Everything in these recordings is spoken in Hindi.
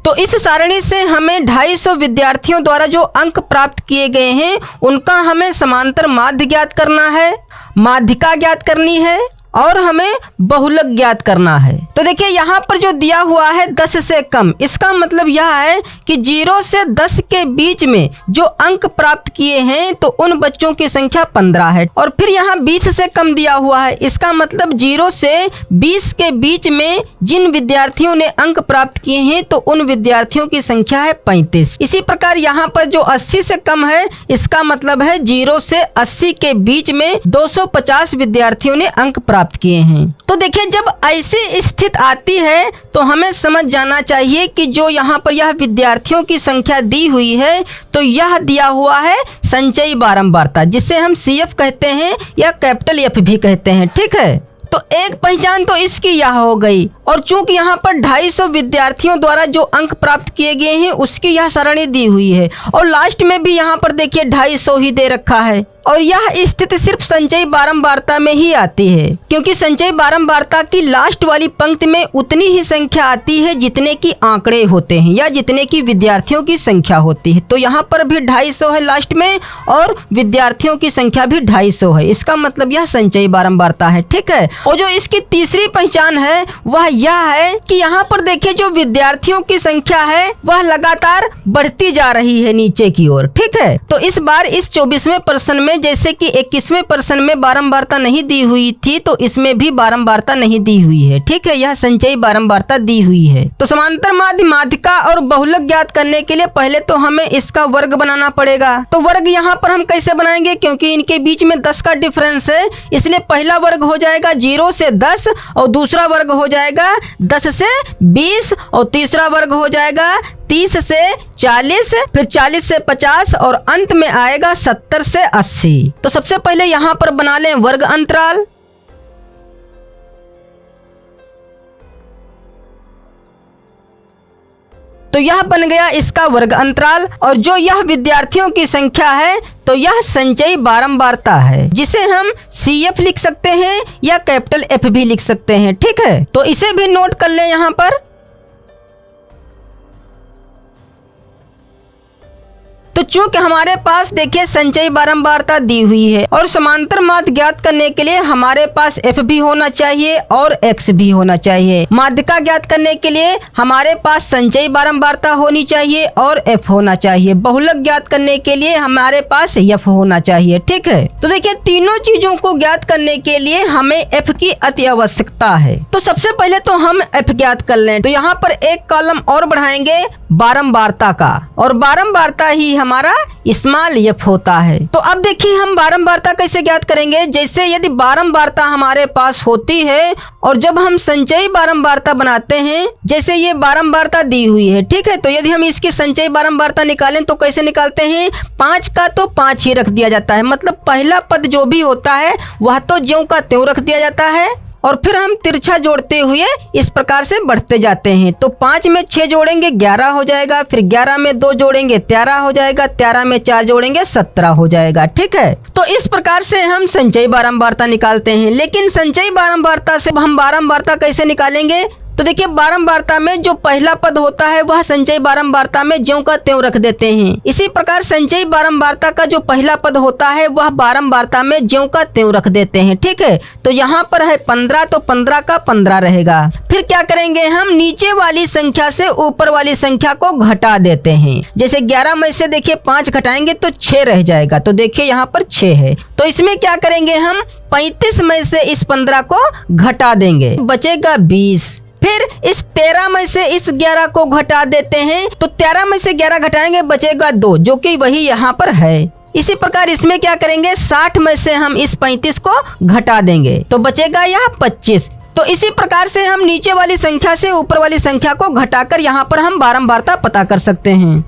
तो इस सारणी से हमें 250 विद्यार्थियों द्वारा जो अंक प्राप्त किए गए हैं उनका हमें समांतर माध्य ज्ञात करना है, माध्यिका ज्ञात करनी है और हमें बहुलक ज्ञात करना है। तो देखिए यहाँ पर जो दिया हुआ है 10 से कम, इसका मतलब यह है कि 0 से 10 के बीच में जो अंक प्राप्त किए हैं तो उन बच्चों की संख्या 15 है। और फिर यहाँ 20 से कम दिया हुआ है, इसका मतलब 0 से 20 के बीच में जिन विद्यार्थियों ने अंक प्राप्त किए हैं तो उन विद्यार्थियों की संख्या है 35। इसी प्रकार यहाँ पर जो 80 से कम है, इसका मतलब है 0 से 80 के बीच में 250 विद्यार्थियों ने अंक प्राप्त किए हैं। तो देखिए जब ऐसी स्थिति आती है तो हमें समझ जाना चाहिए कि जो यहाँ पर यह विद्यार्थियों की संख्या दी हुई है तो यह दिया हुआ है संचयी बारंबारता, जिसे हम CF कहते हैं या कैपिटल F भी कहते हैं। ठीक है, तो एक पहचान तो इसकी यह हो गई। और चूंकि यहाँ पर 250 विद्यार्थियों द्वारा जो अंक प्राप्त किए गए हैं उसकी यह सारणी दी हुई है और लास्ट में भी यहाँ पर देखिए 250 ही दे रखा है। और यह स्थिति सिर्फ संचयी बारंबारता में ही आती है, क्योंकि संचयी बारंबारता की लास्ट वाली पंक्ति में उतनी ही संख्या आती है जितने की आंकड़े होते हैं या जितने की विद्यार्थियों की संख्या होती है। तो यहाँ पर भी 250 है लास्ट में और विद्यार्थियों की संख्या भी 250 है, इसका मतलब यह संचयी बारंबारता है। ठीक है, और जो इसकी तीसरी पहचान है वह यह है कि यहाँ पर देखिए जो विद्यार्थियों की संख्या है वह लगातार बढ़ती जा रही है नीचे की ओर। ठीक है, तो इस बार इस 24वें प्रश्न में जैसे कि 21वें प्रश्न में बारंबारता नहीं दी हुई थी तो इसमें भी बारंबारता नहीं दी हुई है। ठीक है, यह संचयी बारंबारता दी हुई है। तो समांतर माध्य, माध्यिका और बहुलक ज्ञात करने के लिए पहले तो हमें इसका वर्ग बनाना पड़ेगा। तो वर्ग यहाँ पर हम कैसे बनाएंगे, क्योंकि इनके बीच में 10 का डिफरेंस है, इसलिए पहला वर्ग हो जाएगा 0 से 10 और दूसरा वर्ग हो जाएगा 10 से 20 और तीसरा वर्ग हो जाएगा 30 से 40, फिर 40 से 50 और अंत में आएगा 70 से 80। तो सबसे पहले यहाँ पर बना लें वर्ग अंतराल। तो यह बन गया इसका वर्ग अंतराल। और जो यह विद्यार्थियों की संख्या है तो यह संचयी बारंबारता है, जिसे हम CF लिख सकते हैं या कैपिटल F भी लिख सकते हैं। ठीक है, तो इसे भी नोट कर लें यहाँ पर। तो चूंकि हमारे पास देखिए संचयी बारंबारता दी हुई है और समांतर माध्य ज्ञात करने के लिए हमारे पास F भी होना चाहिए और X भी होना चाहिए। माध्यिका ज्ञात करने के लिए हमारे पास संचयी बारंबारता होनी चाहिए और F होना चाहिए। बहुलक ज्ञात करने के लिए हमारे पास F होना चाहिए। ठीक है, तो देखिए तीनों चीजों को ज्ञात करने के लिए हमें F की अति आवश्यकता है। तो सबसे पहले तो हम F ज्ञात कर लें। तो यहाँ पर एक कॉलम और बढ़ाएंगे बारंबारता का, और बारंबारता ही हमारा स्मॉल f होता है। तो अब देखिए हम बारंबारता कैसे ज्ञात करेंगे। जैसे यदि बारंबारता हमारे पास होती है और जब हम संचयी बारंबारता बनाते हैं, जैसे ये बारंबारता दी हुई है। ठीक है, तो यदि हम इसकी संचयी बारंबारता निकालें तो कैसे निकालते हैं, 5 का तो 5 ही रख दिया जाता है, मतलब पहला पद जो भी होता है वह तो ज्यों का त्यों रख दिया जाता है और फिर हम तिरछा जोड़ते हुए इस प्रकार से बढ़ते जाते हैं। तो 5 में 6 जोड़ेंगे 11 हो जाएगा, फिर 11 में 2 जोड़ेंगे 13 हो जाएगा, 13 में 4 जोड़ेंगे 17 हो जाएगा। ठीक है, तो इस प्रकार से हम संचयी बारंबारता निकालते हैं। लेकिन संचयी बारंबारता से हम बारंबारता कैसे निकालेंगे, तो देखिए बारंबारता में जो पहला पद होता है वह संचयी बारंबारता में ज्यों का त्यों रख देते हैं। इसी प्रकार संचयी बारंबारता का जो पहला पद होता है वह बारंबारता में ज्यों का त्यों रख देते हैं। ठीक है, तो यहाँ पर है 15, तो 15 का 15 रहेगा। फिर क्या करेंगे, हम नीचे वाली संख्या से ऊपर वाली संख्या को घटा देते हैं। जैसे 11 में से देखिए 5 घटाएंगे तो 6 रह जाएगा, तो देखिए यहाँ पर 6 है। तो इसमें क्या करेंगे, हम 35 में से इस 15 को घटा देंगे, बचेगा 20। फिर इस 13 में से इस 11 को घटा देते हैं, तो 13 में से 11 घटाएंगे बचेगा 2, जो कि वही यहाँ पर है। इसी प्रकार इसमें क्या करेंगे, 60 में से हम इस 35 को घटा देंगे तो बचेगा यहाँ 25। तो इसी प्रकार से हम नीचे वाली संख्या से ऊपर वाली संख्या को घटाकर यहाँ पर हम बारंबारता पता कर सकते हैं।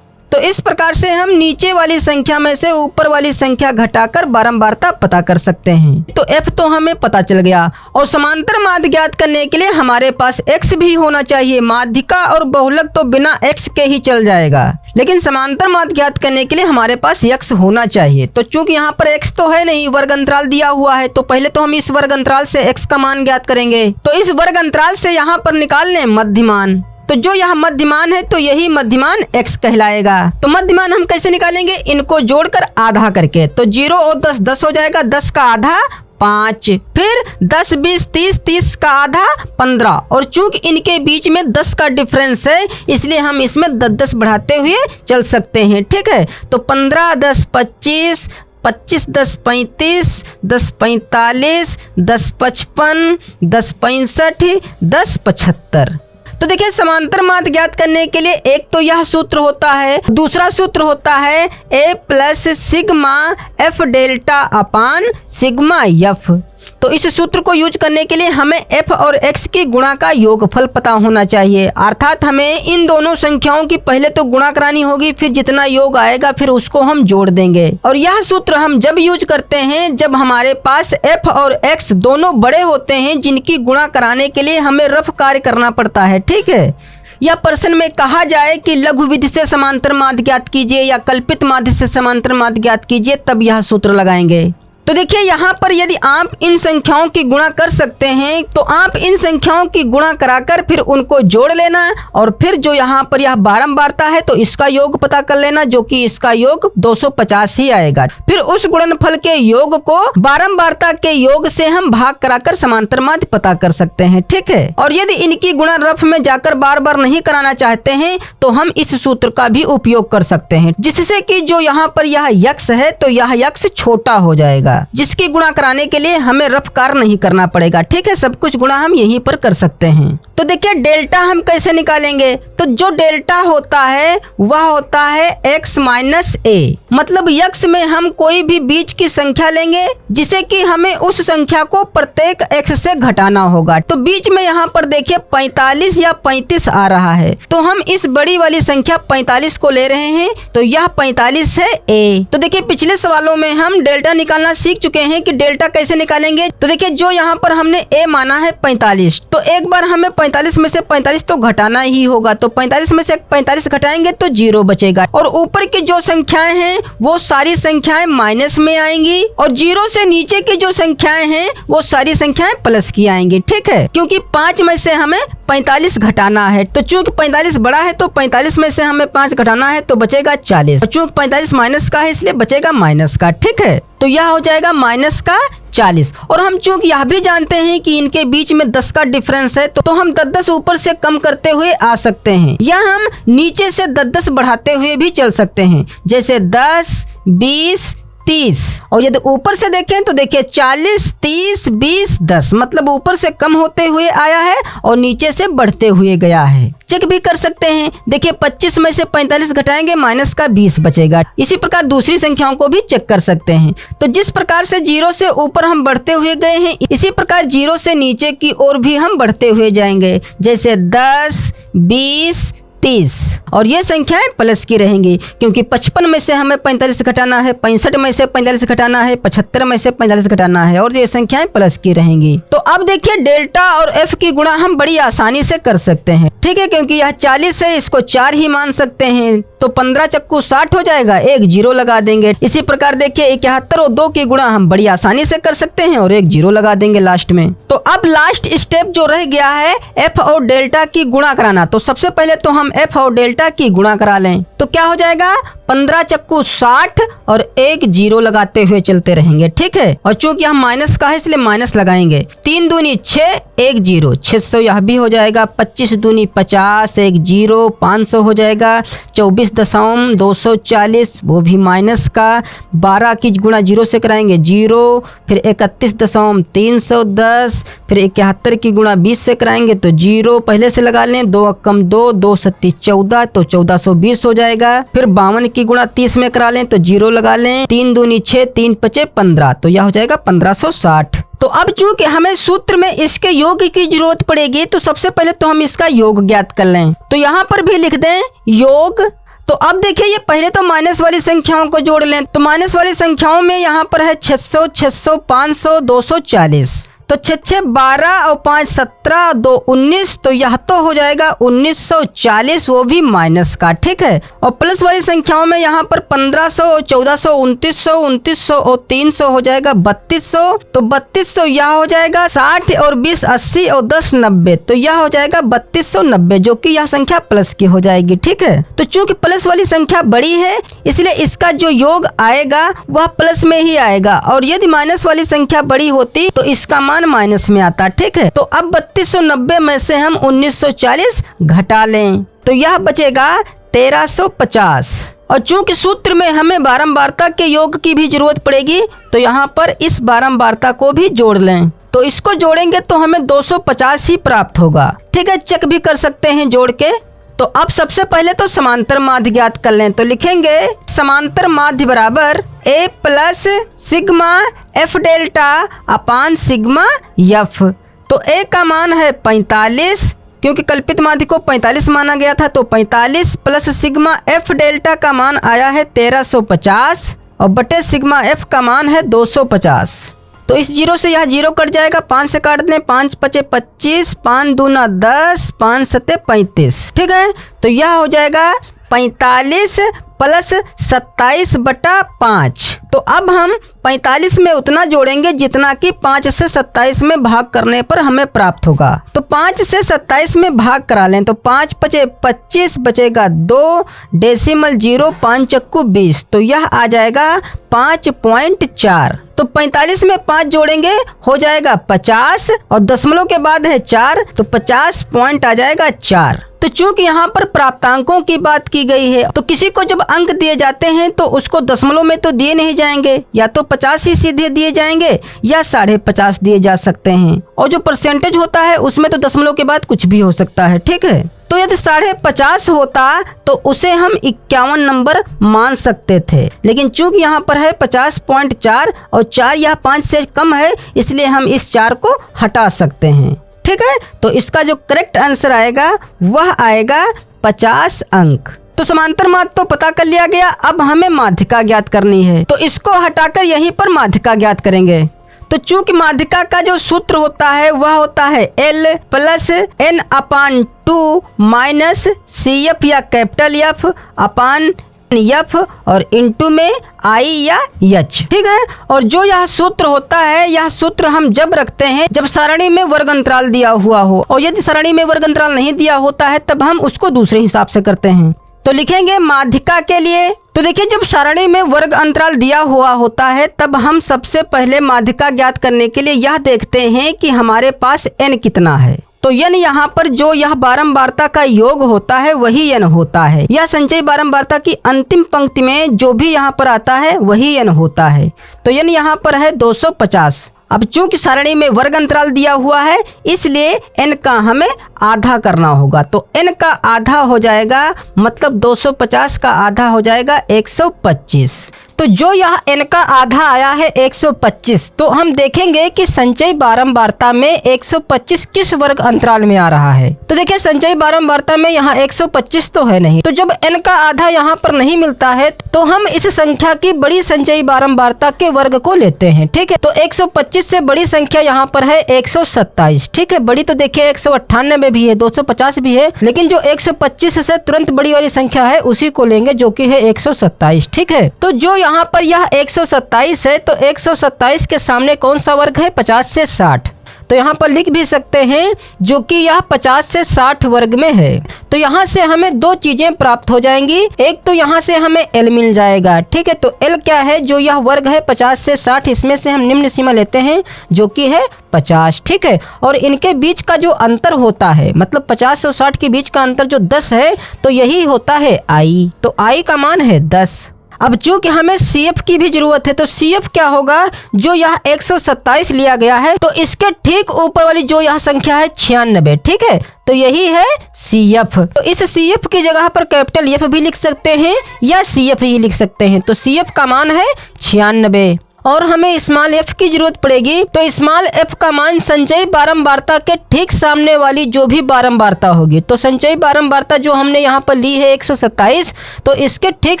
तो इस प्रकार से हम नीचे वाली संख्या में से ऊपर वाली संख्या घटाकर बारंबारता पता कर सकते हैं। तो f तो हमें पता चल गया और समांतर माध्य ज्ञात करने के लिए हमारे पास x भी होना चाहिए। माध्यिका और बहुलक तो बिना x के ही चल जाएगा, लेकिन समांतर माध्य ज्ञात करने के लिए हमारे पास x होना चाहिए। तो चूंकि यहाँ पर x तो है नहीं, वर्ग अंतराल दिया हुआ है, तो पहले तो हम इस वर्ग अंतराल से x का मान ज्ञात करेंगे। तो इस वर्ग अंतराल से यहाँ पर निकाल लें मध्यमान, तो जो यह मध्यमान है तो यही मध्यमान x कहलाएगा। तो मध्यमान हम कैसे निकालेंगे, इनको जोड़कर आधा करके। तो 0 और 10 10 हो जाएगा, 10 का आधा 5, फिर 10 20 30 30 का आधा 15, और चूंकि इनके बीच में 10 का डिफरेंस है इसलिए हम इसमें 10 10 बढ़ाते हुए चल सकते हैं। ठीक है, तो 15 10 25, 25 10 35, 10 45, 10 55, 10 65, 10 75। तो देखिए समांतर माध्य ज्ञात करने के लिए एक तो यह सूत्र होता है, दूसरा सूत्र होता है a plus sigma f delta upon sigma f। तो इस सूत्र को यूज करने के लिए हमें f और x की गुणा का योगफल पता होना चाहिए, अर्थात हमें इन दोनों संख्याओं की पहले तो गुणा करानी होगी, फिर जितना योग आएगा फिर उसको हम जोड़ देंगे। और यह सूत्र हम जब यूज करते हैं जब हमारे पास f और x दोनों बड़े होते हैं, जिनकी गुणा कराने के लिए हमें रफ कार्य करना पड़ता है। ठीक है, या प्रश्न में कहा जाए कि लघु विधि से समांतर माध्य ज्ञात कीजिए या कल्पित माध्य से समांतर माध्य ज्ञात कीजिए, तब यह सूत्र लगाएंगे। तो देखिए यहाँ पर यदि आप इन संख्याओं की गुणा कर सकते हैं तो आप इन संख्याओं की गुणा कराकर फिर उनको जोड़ लेना, और फिर जो यहाँ पर यह बारंबारता है तो इसका योग पता कर लेना, जो कि इसका योग 250 ही आएगा। फिर उस गुणनफल के योग को बारंबारता के योग से हम भाग कराकर समांतर माध्य पता कर सकते हैं। ठीक है, और यदि इनकी गुणा रफ में जाकर बार बार नहीं कराना चाहते हैं तो हम इस सूत्र का भी उपयोग कर सकते हैं, जिससे कि जो यहाँ पर यह यक्ष है तो यह यक्ष छोटा हो जाएगा, जिसकी गुणा कराने के लिए हमें रफ कार्य नहीं करना पड़ेगा। ठीक है, सब कुछ गुणा हम यहीं पर कर सकते हैं। तो देखिए डेल्टा हम कैसे निकालेंगे, तो जो डेल्टा होता है वह होता है x माइनस a, मतलब यक्ष में हम कोई भी बीच की संख्या लेंगे जिसे कि हमें उस संख्या को प्रत्येक x से घटाना होगा। तो बीच में यहाँ पर देखिए 45 या 35 आ रहा है, तो हम इस बड़ी वाली संख्या 45 को ले रहे हैं, तो यह 45 है a। तो देखिए पिछले सवालों में हम डेल्टा निकालना सीख चुके हैं कि डेल्टा कैसे निकालेंगे। तो देखिए जो यहाँ पर हमने a माना है 45, तो एक बार हमें 45 में से 45 तो घटाना ही होगा, तो 45 में से 45 घटाएंगे तो 0 बचेगा, और ऊपर की जो संख्याएं हैं वो सारी संख्याएं माइनस में आएंगी, और 0 से नीचे की जो संख्याएं हैं वो सारी संख्याएं प्लस की आएंगी। ठीक है, क्योंकि 5 में से हमें 45 घटाना है, तो चूंकि 45 बड़ा है तो 45 में से हमें 5 घटाना है तो बचेगा 40, और चूंकि 45 माइनस का है इसलिए बचेगा माइनस का। ठीक है, तो यह हो जाएगा माइनस का 40, और हम चूंकि यह भी जानते हैं कि इनके बीच में 10 का डिफरेंस है तो हम 10 ऊपर से कम करते हुए आ सकते हैं, या हम नीचे से 10 बढ़ाते हुए भी चल सकते हैं, जैसे 10 20 30, और यदि ऊपर से देखें तो देखिए 40 30 20 10, मतलब ऊपर से कम होते हुए आया है और नीचे से बढ़ते हुए गया है। चेक भी कर सकते हैं, देखिए 25 में से 45 घटाएंगे माइनस का 20 बचेगा। इसी प्रकार दूसरी संख्याओं को भी चेक कर सकते हैं। तो जिस प्रकार से 0 से ऊपर हम बढ़ते हुए गए हैं, इसी प्रकार 0 से नीचे की ओर भी हम बढ़ते हुए जाएंगे, जैसे 10 20 30, और ये संख्याएं प्लस की रहेंगी, क्योंकि 55 में से हमें 45 घटाना है, 65 में से 45 घटाना है, 75 में से 45 घटाना है, और ये संख्याएं प्लस की रहेंगी। तो अब देखिए डेल्टा और f की गुणा हम बड़ी आसानी से कर सकते हैं। ठीक है, क्योंकि यह 40 है, इसको 4 ही मान सकते हैं, तो 15 चक्कू 60 हो जाएगा, एक 0 लगा देंगे। इसी प्रकार देखिए 71 और 2 की गुणा हम बड़ी आसानी से कर सकते हैं और एक 0 लगा देंगे लास्ट में। तो अब लास्ट स्टेप जो रह गया है f और डेल्टा की गुणा कराना, तो सबसे पहले तो हम f और डेल्टा की गुणा करा लें, तो क्या हो जाएगा 15 चक्कू 60 और एक 0 लगाते हुए चलते रहेंगे। ठीक है, और चूंकि हम माइनस का है इसलिए माइनस लगाएंगे, 3 दूनी 6 एक 0 600 यह भी हो जाएगा, 25 दूनी 50 एक 0 500 हो जाएगा, 24.240 वो भी माइनस का, 12 की गुणा 0 से कराएंगे 0, फिर 31.310, फिर 71 की गुणा 20 से कराएंगे तो 0 पहले से लगा लें, 2 कम 2 2 सत्ती 14 तो 1420 हो जाएगा, फिर 52 की गुणा 30 में करा लें तो 0 लगा लें, 3 दूनी 6 3 पचे 15 तो यह हो जाएगा 1560। तो अब चूंकि हमें सूत्र में इसके योग की जरूरत पड़ेगी, तो सबसे पहले तो हम इसका योग ज्ञात कर लें। तो यहाँ पर भी लिख दें योग तो अब देखिए ये पहले तो माइनस वाली संख्याओं को जोड़ लें। तो माइनस वाली संख्याओं में यहाँ पर है 600, 600, 500, 240। तो 6 6 12 और 5 17, 2 19, तो यह तो हो जाएगा 1940, वो भी माइनस का, ठीक है। और प्लस वाली संख्याओं में यहाँ पर 1500, 1400, 2900, 2900 और 300 हो जाएगा 3200। तो 3200 यह हो जाएगा 60 और 20 80 और 10 90, तो यह हो जाएगा 3290, जो कि यह संख्या प्लस की हो जाएगी, ठीक है। तो चूंकि प्लस वाली संख्या बड़ी है इसलिए इसका जो योग आएगा वह प्लस में ही आएगा, और यदि माइनस वाली संख्या बड़ी होती तो इसका माइनस में आता, ठीक है। तो अब 3290 में से हम 1940 घटा लें तो यह बचेगा 1350। और चूंकि सूत्र में हमें बारंबारता के योग की भी जरूरत पड़ेगी तो यहाँ पर इस बारंबारता को भी जोड़ लें। तो इसको जोड़ेंगे तो हमें 250 ही प्राप्त होगा, ठीक है। चेक भी कर सकते हैं जोड़ के। तो अब सबसे पहले तो समांतर माध्य ज्ञात कर लें। तो लिखेंगे समांतर माध्य बराबर a plus sigma F delta upon sigma F. तो a का मान है 45, क्योंकि कल्पित माध्य को 45 माना गया था, तो 45 प्लस सिग्मा एफ डेल्टा का मान आया है 1350 और बटे सिग्मा एफ का मान है 250। तो इस जीरो से यह जीरो कट जाएगा, 5 से काट दें, 5 पचे 25, 5 दूना 10, 5 सते 35, ठीक है। तो यह हो जाएगा 45 प्लस 27 बटा 5। तो अब हम 45 में उतना जोड़ेंगे जितना कि 5 से 27 में भाग करने पर हमें प्राप्त होगा। तो 5 से 27 में भाग करा लें तो 5 पचे 25 बचेगा 2, डेसिमल 0, 5 चक्कू 20, तो यह आ जाएगा 5.4। तो 45 में 5 जोड़ेंगे हो जाएगा 50 और दशमलव के बाद है 4, तो 50 पॉइंट आ जाएगा 4। तो चूंकि यहाँ पर प्राप्तांकों की बात की गई है तो किसी को जब अंक दिए जाते हैं तो उसको दशमलव में तो दिए नहीं जाएंगे, या तो 50 ही सीधे दिए जाएंगे या 50.5 दिए जा सकते हैं। और जो परसेंटेज होता है उसमें तो दशमलव के बाद कुछ भी हो सकता है, ठीक है। तो यदि 50.5 होता तो उसे हम 51 नंबर मान सकते थे, लेकिन चूंकि यहाँ पर है 50.4 और 4 यह 5 से कम है इसलिए हम इस 4 को हटा सकते हैं, ठीक है। तो इसका जो करेक्ट आंसर आएगा वह आएगा 50 अंक। तो समांतर माध्य तो पता कर लिया गया, अब हमें माध्यिका ज्ञात करनी है। तो इसको हटाकर यहीं पर माध्यिका ज्ञात करेंगे। तो चूंकि माध्यिका का जो सूत्र होता है वह होता है L प्लस N अपान 2 माइनस CF या कैपिटल F अपान F और इनटू में I या H, ठीक है। और जो यह सूत्र होता है यह सूत्र हम जब रखते हैं जब सारणी में वर्ग अंतराल दिया हुआ हो, और यदि सारणी में वर्ग अंतराल नहीं दिया होता है तब हम उसको दूसरे हिसाब से करते हैं। तो लिखेंगे माध्यिका के लिए। तो देखिए जब सारणी में वर्ग अंतराल दिया हुआ होता है तब हम सबसे पहले माध्यिका ज्ञात करने के लिए यह देखते हैं कि हमारे पास n कितना है। तो n यहाँ पर जो यह बारंबारता का योग होता है वही n होता है। यह संचयी बारंबारता की अंतिम पंक्ति में जो भी यहाँ पर आता है वही n होता है। तो n यहाँ पर है 250। अब चूंकि सारणी में वर्ग अंतराल दिया हुआ है इसलिए n का हमें आधा करना होगा। तो n का आधा हो जाएगा, मतलब 250 का आधा हो जाएगा 125। तो जो यह n का आधा आया है 125, तो हम देखेंगे कि संचयी बारंबारता में 125 किस वर्ग अंतराल में आ रहा है। तो देखिए संचयी बारंबारता में यहाँ 125 तो है नहीं, तो जब n का आधा यहाँ पर नहीं मिलता है तो हम इस संख्या की बड़ी संचयी बारंबारता के वर्ग को लेते हैं, ठीक है। तो 125 से बड़ी संख्या यहाँ पर है 127, ठीक है। बड़ी तो देखिए 198 भी है, 250 भी है, लेकिन जो 125 से तुरंत बड़ी वाली संख्या है उसी को लेंगे जो कि है 127, ठीक है। तो जो यहाँ पर यह 127 है तो 127 के सामने कौन सा वर्ग है, 50 से 60। तो यहाँ पर लिख भी सकते हैं जो कि यह 50 से 60 वर्ग में है। तो यहाँ से हमें दो चीजें प्राप्त हो जाएंगी, एक तो यहाँ से हमें L मिल जाएगा, ठीक है। तो L क्या है, जो यह वर्ग है 50 से 60, इसमें से हम निम्न सीमा लेते हैं जो कि है 50, ठीक है। और इनके बीच का जो अंतर होता है, मतलब 50 और 60 के बीच का अंतर जो 10 है, तो यही होता है I। तो I का मान है 10। अब चूंकि हमें CF की भी जरूरत है तो CF क्या होगा, जो यह 127 लिया गया है तो इसके ठीक ऊपर वाली जो यह संख्या है 96, ठीक है। तो यही है CF। तो इस CF की जगह पर कैपिटल F भी लिख सकते हैं या CF ही लिख सकते हैं। तो CF का मान है 96। और हमें स्मॉल एफ की जरूरत पड़ेगी, तो स्मॉल एफ का मान संचयी बारंबारता के ठीक सामने वाली जो भी बारंबारता होगी। तो संचयी बारंबारता जो हमने यहाँ पर ली है 127, तो इसके ठीक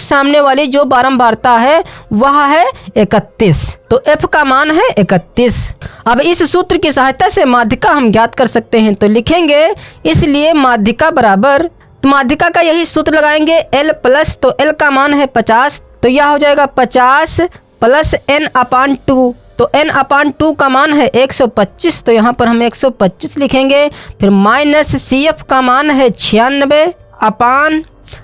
सामने वाली जो बारंबारता है वह है 31। तो एफ का मान है 31। अब इस सूत्र की सहायता से माध्यिका हम ज्ञात कर सकते हैं। तो लिखेंगे इसलिए माध्यिका बराबर, माध्यिका का यही सूत्र लगाएंगे L प्लस, तो L का मान है 50, तो यह हो जाएगा 50 प्लस n/2। तो n/2 का मान है 125, तो यहाँ पर हम 125 लिखेंगे। फिर माइनस CF का मान है 96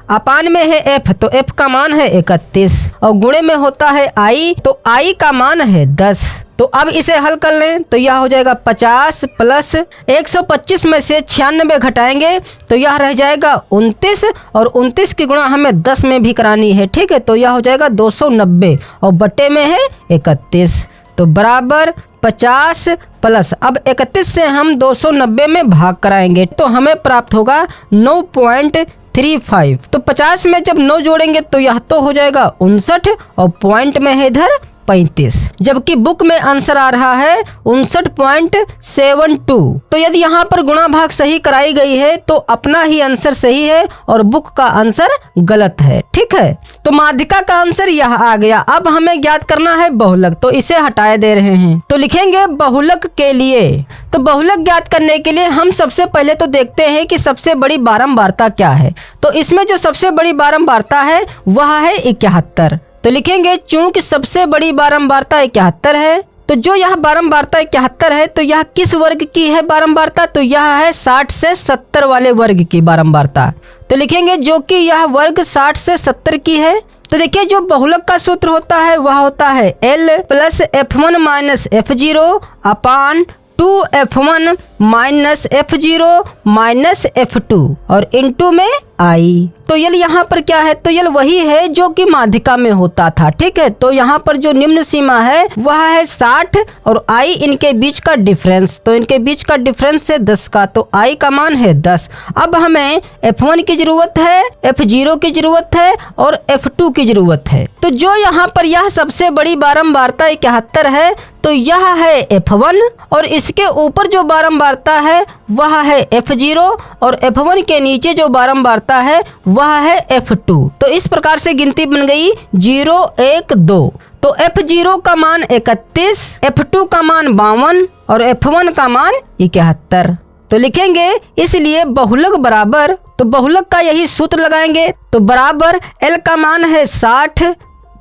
अपान में है F, तो F का मान है 31 और गुणे में होता है I, तो I का मान है 10। तो अब इसे हल कर लें तो यह हो जाएगा 50 प्लस 125 में से 96 घटाएंगे तो यह रह जाएगा 29 और 29 की गुणा हमें 10 में भी करानी है, ठीक है। तो यह हो जाएगा 290 और बटे में है 31, तो बराबर 50 प्लस, अब 31 से हम 290 में भाग कराएंगे तो हमें प्राप्त होगा 9.35। तो 50 में जब 9 जोड़ेंगे तो यह तो हो जाएगा 59 और पॉइंट में है इधर 35, जबकि बुक में आंसर आ रहा है 59.72। तो यदि यहाँ पर गुणा भाग सही कराई गई है तो अपना ही आंसर सही है और बुक का आंसर गलत है, ठीक है। तो माध्यिका का आंसर यह आ गया। अब हमें ज्ञात करना है बहुलक, तो इसे हटाए दे रहे हैं। तो लिखेंगे बहुलक के लिए, तो बहुलक ज्ञात करने के लिए हम सबसे पहले तो देखते हैं कि सबसे बड़ी बारंबारता क्या है। तो इसमें जो सबसे बड़ी बारंबारता है वह है 71। तो लिखेंगे चूंकि सबसे बड़ी बारंबारता 71 है, तो जो यह बारंबारता 71 है तो यह किस वर्ग की है बारंबारता, तो यह है 60 से 70 वाले वर्ग की बारंबारता। तो लिखेंगे जो कि यह वर्ग 60 से 70 की है। तो देखिए जो बहुलक का सूत्र होता है वह होता है L plus F1 minus F0 अपान 2F1 minus F0 minus F2 और इनटू में I। तो यल यहाँ पर क्या है, तो यल वही है जो कि माध्यिका में होता था, ठीक है। तो यहाँ पर जो निम्न सीमा है वह है 60 और I इनके बीच का डिफरेंस, तो इनके बीच का डिफरेंस है 10 का, तो I का मान है 10। अब हमें F1 की जरूरत है, F0 की जरूरत है और F2 की जरूरत है। तो जो यहाँ पर यह सबसे बड़ी बारंबारता 71 है तो यह है F1 और इसके ऊपर जो बारंबारता है वह है F0 और F1 के नीचे जो बारंबारता है वह है F2। तो इस प्रकार से गिनती बन गई 0 1 2। तो F0 का मान 31, F2 का मान 52 और F1 का मान 71। तो लिखेंगे इसलिए बहुलक बराबर, तो बहुलक का यही सूत्र लगाएंगे, तो बराबर L का मान है 60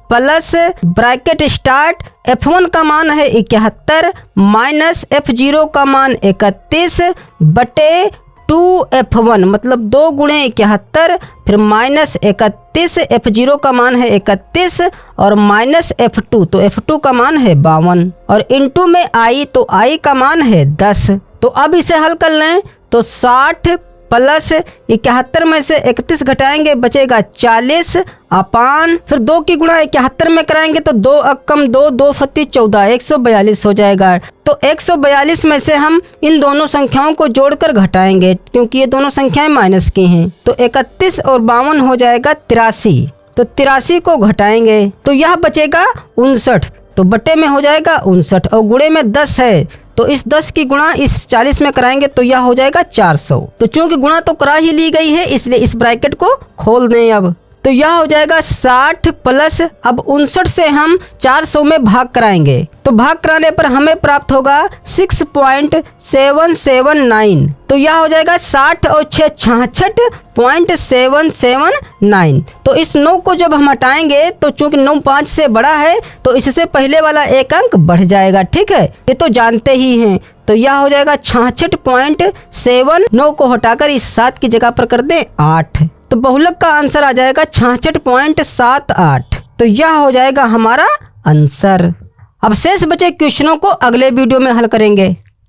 प्लस ब्रैकेट स्टार्ट F1 का मान है 71 माइनस F0 का मान 31 बटे 2F1 मतलब 2 गुणे 71 फिर माइनस 31, F0 का मान है 31 और माइनस F2, तो F2 का मान है 52 और इनटू में I, तो I का मान है 10। तो अब इसे हल कर लें तो 60 प्लस 71 में से 31 घटाएंगे बचेगा 40 अपान फिर 2 की गुणा 71 में कराएंगे तो 2 अक्कम 2 2 फत्ती 14 142 हो जाएगा। तो 142 में से हम इन दोनों संख्याओं को जोड़कर घटाएंगे क्योंकि ये दोनों संख्याएं माइनस की हैं। तो 31 और 52 हो जाएगा 83। तो 83 को घटाएंगे तो यह बचेगा 59, तो बटे में हो जाएगा 59 और गुणे में 10 है तो इस 10 की गुणा इस 40 में कराएंगे तो यह हो जाएगा 400। तो चूंकि गुणा तो करा ही ली गई है इसलिए इस ब्रैकेट को खोल दें। अब तो यह हो जाएगा 60 प्लस अब 59 से हम 400 में भाग कराएंगे तो भाग कराने पर हमें प्राप्त होगा 6.779। तो यह हो जाएगा 60 और 6 66.779। तो इस 9 को जब हम हटाएंगे तो चूंकि 9 5 से बड़ा है तो इससे पहले वाला एक अंक बढ़ जाएगा, ठीक है, ये तो जानते ही हैं। तो यह हो जाएगा 66.7, 9 को हटाकर इस 7 की जगह पर कर दें 8, तो बहुलक का आंसर आ जाएगा 66.78। तो यह हो जाएगा हमारा आंसर। अब शेष बचे क्वेश्चनों को अगले वीडियो में हल करेंगे।